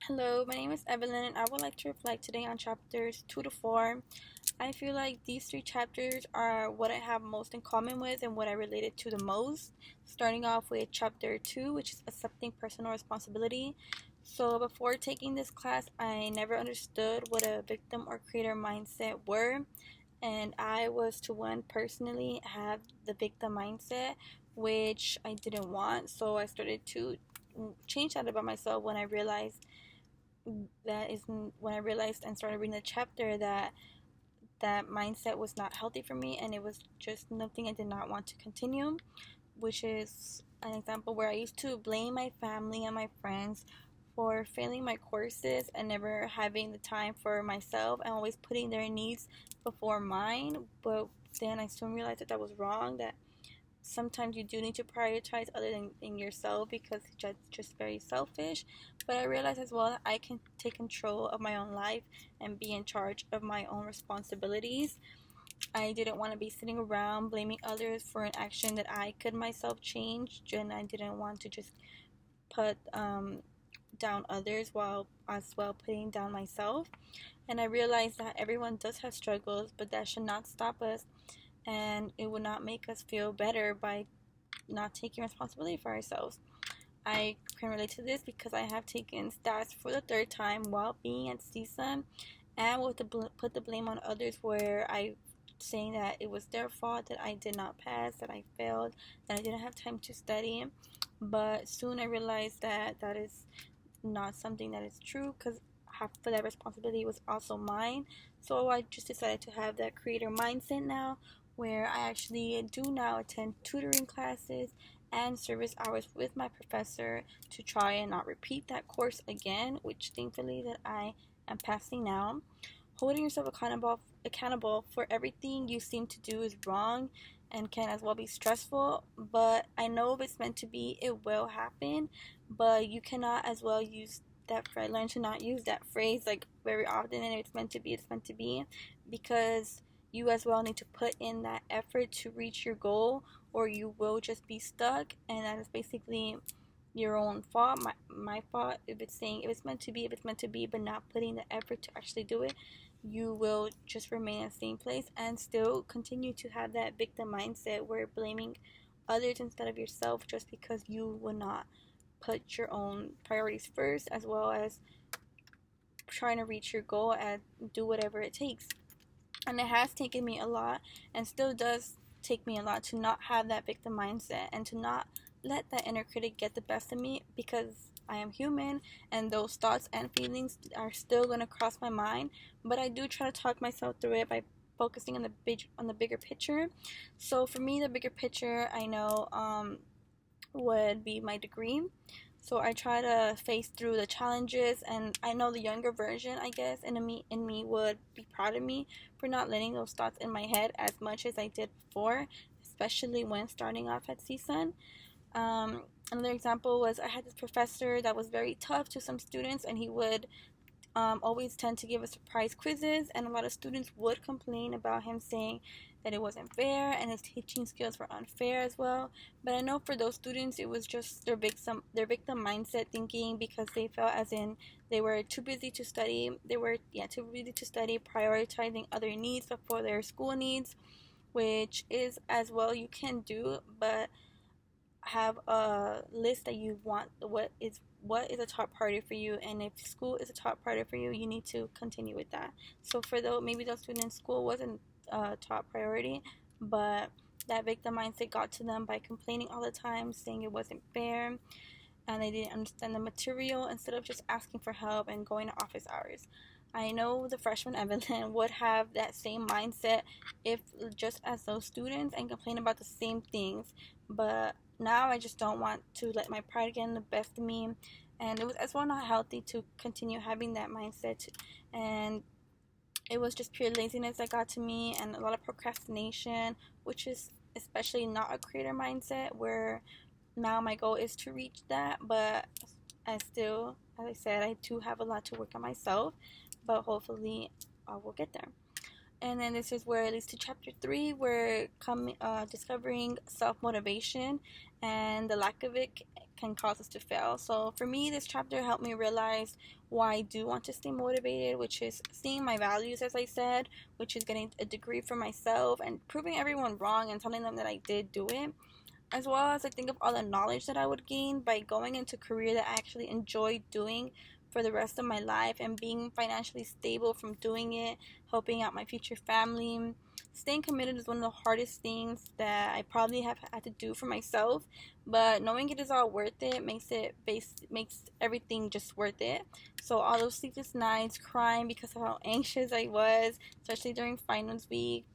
Hello, my name is Evelyn, and I would like to reflect today on chapters 2 to 4. I feel like these three chapters are what I have most in common with and what I related to the most. Starting off with chapter 2, which is accepting personal responsibility. So, before taking this class, I never understood what a victim or creator mindset were, and I was to one personally have the victim mindset, which I didn't want. So, I started to change that about myself when I realized and started reading the chapter that mindset was not healthy for me, and it was just nothing I did not want to continue, which is an example where I used to blame my family and my friends for failing my courses and never having the time for myself and always putting their needs before mine. But then I soon realized that was wrong, that sometimes you do need to prioritize other than yourself, because it's just very selfish. But I realize as well that I can take control of my own life and be in charge of my own responsibilities. I didn't want to be sitting around blaming others for an action that I could myself change, and I didn't want to just put down others while as well putting down myself. And I realized that everyone does have struggles, but that should not stop us, and it would not make us feel better by not taking responsibility for ourselves. I can relate to this because I have taken stats for the third time while being at CSUN, and with put the blame on others, where I saying that it was their fault that I did not pass, that I failed, that I didn't have time to study. But soon I realized that that is not something that is true, because half of that responsibility was also mine. So I just decided to have that creator mindset now, where I actually do now attend tutoring classes and service hours with my professor to try and not repeat that course again, which thankfully that I am passing now. Holding yourself accountable for everything you seem to do is wrong and can as well be stressful, but I know if it's meant to be, it will happen. But you cannot as well use that phrase, learn to not use that phrase like very often, and if it's meant to be, it's meant to be, because you as well need to put in that effort to reach your goal, or you will just be stuck, and that is basically your own fault, my fault. If it's saying if it's meant to be, if it's meant to be, but not putting the effort to actually do it, you will just remain in the same place and still continue to have that victim mindset, where blaming others instead of yourself, just because you will not put your own priorities first, as well as trying to reach your goal and do whatever it takes. And it has taken me a lot, and still does take me a lot, to not have that victim mindset and to not let that inner critic get the best of me, because I am human and those thoughts and feelings are still going to cross my mind. But I do try to talk myself through it by focusing on the bigger picture. So for me, the bigger picture I know would be my degree. So I try to face through the challenges, and I know the younger version, I guess, in me would be proud of me for not letting those thoughts in my head as much as I did before, especially when starting off at CSUN. Another example was I had this professor that was very tough to some students, and he would always tend to give us surprise quizzes, and a lot of students would complain about him, saying that it wasn't fair and his teaching skills were unfair as well. But I know for those students, it was just their victim mindset thinking, because they felt as in they were too busy to study. They were too busy to study, prioritizing other needs before their school needs, which is as well you can do, but have a list that you want, what is a top priority for you, and if school is a top priority for you, you need to continue with that. So for those, maybe those students, school wasn't a top priority, but that victim mindset got to them by complaining all the time, saying it wasn't fair, and they didn't understand the material, instead of just asking for help and going to office hours. I know the freshman Evelyn would have that same mindset, if just as those students, and complain about the same things. But now I just don't want to let my pride get the best of me, and it was as well not healthy to continue having that mindset. And it was just pure laziness that got to me, and a lot of procrastination, which is especially not a creator mindset, where now my goal is to reach that. But I still, as I said, I do have a lot to work on myself, but hopefully I will get there. And then this is where it leads to chapter 3, where discovering self-motivation and the lack of it can cause us to fail. So for me, this chapter helped me realize why I do want to stay motivated, which is seeing my values, as I said, which is getting a degree for myself and proving everyone wrong and telling them that I did do it, as well as I think of all the knowledge that I would gain by going into a career that I actually enjoy doing for the rest of my life, and being financially stable from doing it, helping out my future family. Staying committed is one of the hardest things that I probably have had to do for myself, but knowing it is all worth it makes everything just worth it. So all those sleepless nights crying because of how anxious I was, especially during finals week.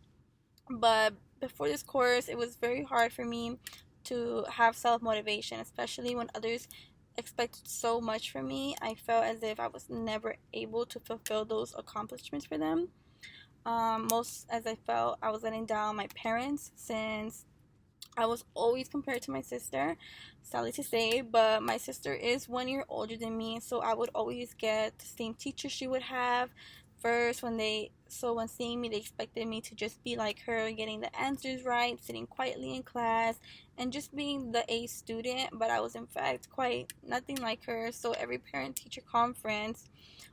But before this course, it was very hard for me to have self motivation, especially when others expected so much from me. I felt as if I was never able to fulfill those accomplishments for them. Most as I felt I was letting down my parents, since I was always compared to my sister, sadly to say, but my sister is 1 year older than me, so I would always get the same teacher she would have. First, when seeing me, they expected me to just be like her, getting the answers right, sitting quietly in class, and just being the A student. But I was in fact quite nothing like her. So every parent-teacher conference,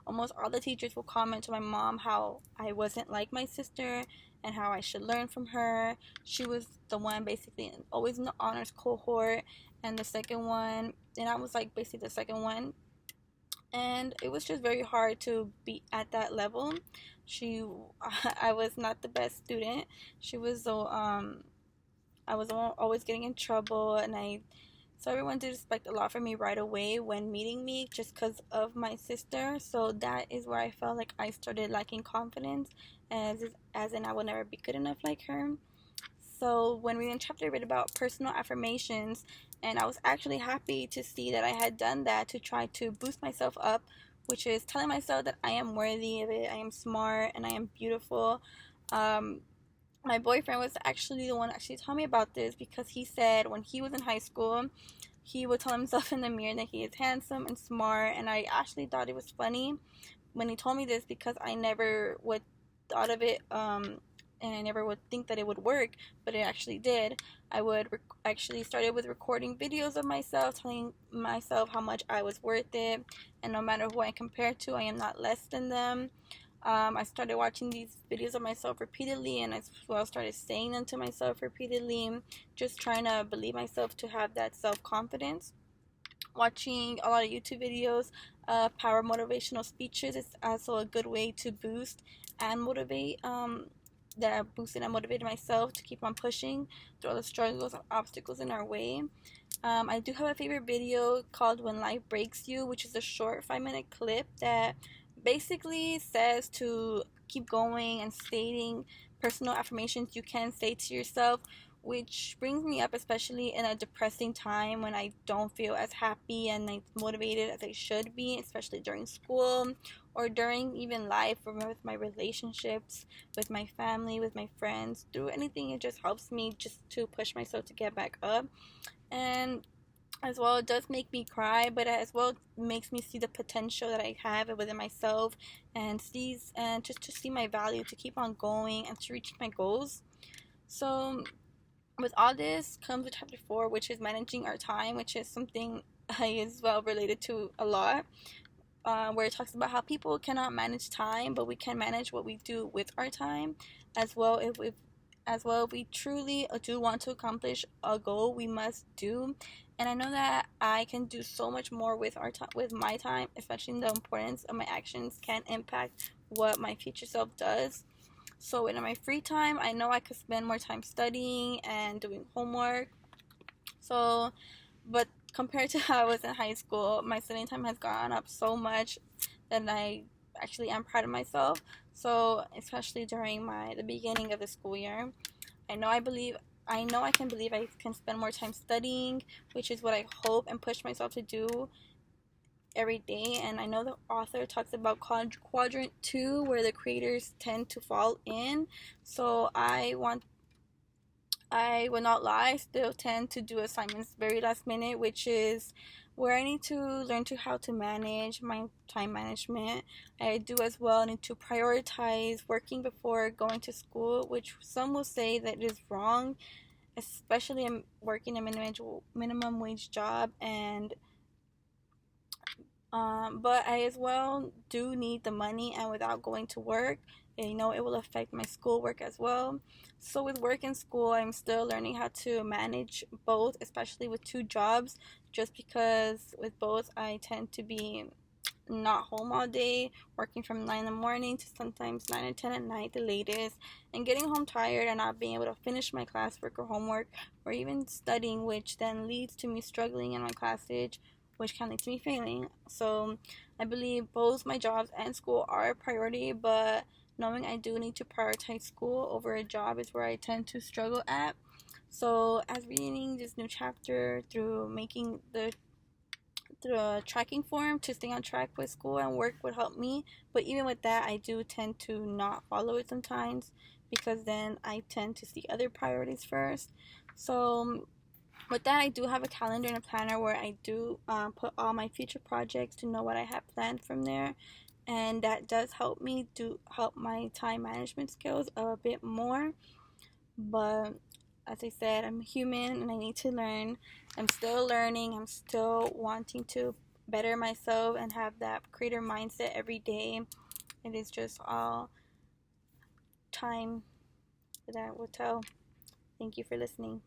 almost all the teachers will comment to my mom how I wasn't like my sister and how I should learn from her. She was the one basically always in the honors cohort, and the second one, and I was like basically the second one, and it was just very hard to be at that level. She I was not the best student. She was so I was always getting in trouble, and I so everyone did expect a lot from me right away when meeting me, just because of my sister. So that is where I felt like I started lacking confidence, as in I will never be good enough like her. So when we in chapter read about personal affirmations, and I was actually happy to see that I had done that to try to boost myself up, which is telling myself that I am worthy of it, I am smart, and I am beautiful. Um, my boyfriend was actually the one actually tell me about this, because he said when he was in high school, he would tell himself in the mirror that he is handsome and smart, and I actually thought it was funny when he told me this, because I never would thought of it, and I never would think that it would work, but it actually did. I would actually started with recording videos of myself, telling myself how much I was worth it, and no matter who I compare to, I am not less than them. I started watching these videos of myself repeatedly, and as well started saying them to myself repeatedly, just trying to believe myself to have that self-confidence. Watching a lot of YouTube videos, power motivational speeches is also a good way to boost and motivate. That I boosted and motivated myself to keep on pushing through all the struggles and obstacles in our way. I do have a favorite video called When Life Breaks You, which is a short 5-minute clip that basically says to keep going and stating personal affirmations you can say to yourself, which brings me up especially in a depressing time when I don't feel as happy and like motivated as I should be, especially during school or during even life, or with my relationships, with my family, with my friends. Through anything, it just helps me just to push myself to get back up. And as well, it does make me cry, but as well makes me see the potential that I have within myself, and just to see my value, to keep on going and to reach my goals. So with all this comes with chapter 4, which is managing our time, which is something I as well related to a lot. Where it talks about how people cannot manage time, but we can manage what we do with our time. As well, if we truly do want to accomplish a goal, we must do. And I know that I can do so much more with with my time, especially the importance of my actions can impact what my future self does. So in my free time, I know I could spend more time studying and doing homework. So, but compared to how I was in high school, my studying time has gone up so much that I actually am proud of myself. So, especially during the beginning of the school year, I know I can believe I can spend more time studying, which is what I hope and push myself to do every day. And I know the author talks about quadrant 2, where the creators tend to fall in. So I will not lie, I still tend to do assignments very last minute, which is where I need to learn to how to manage my time management. I do as well need to prioritize working before going to school, which some will say that is wrong, especially I'm working a minimum wage job, and but I as well do need the money, and without going to work, it will affect my schoolwork as well. So with work and school, I'm still learning how to manage both, especially with two jobs, just because with both I tend to be not home all day, working from 9 in the morning to sometimes 9 or 10 at night, the latest, and getting home tired and not being able to finish my classwork or homework or even studying, which then leads to me struggling in my classes, which can lead to me failing. So I believe both my jobs and school are a priority, but knowing I do need to prioritize school over a job is where I tend to struggle at. So, as reading this new chapter through making the tracking form to stay on track with school and work would help me. But even with that, I do tend to not follow it sometimes because then I tend to see other priorities first. So, with that, I do have a calendar and a planner where I do put all my future projects to know what I have planned from there. And that does help me to help my time management skills a bit more. But as I said, I'm human and I need to learn. I'm still learning. I'm still wanting to better myself and have that creator mindset every day. It is just all time that will tell. Thank you for listening.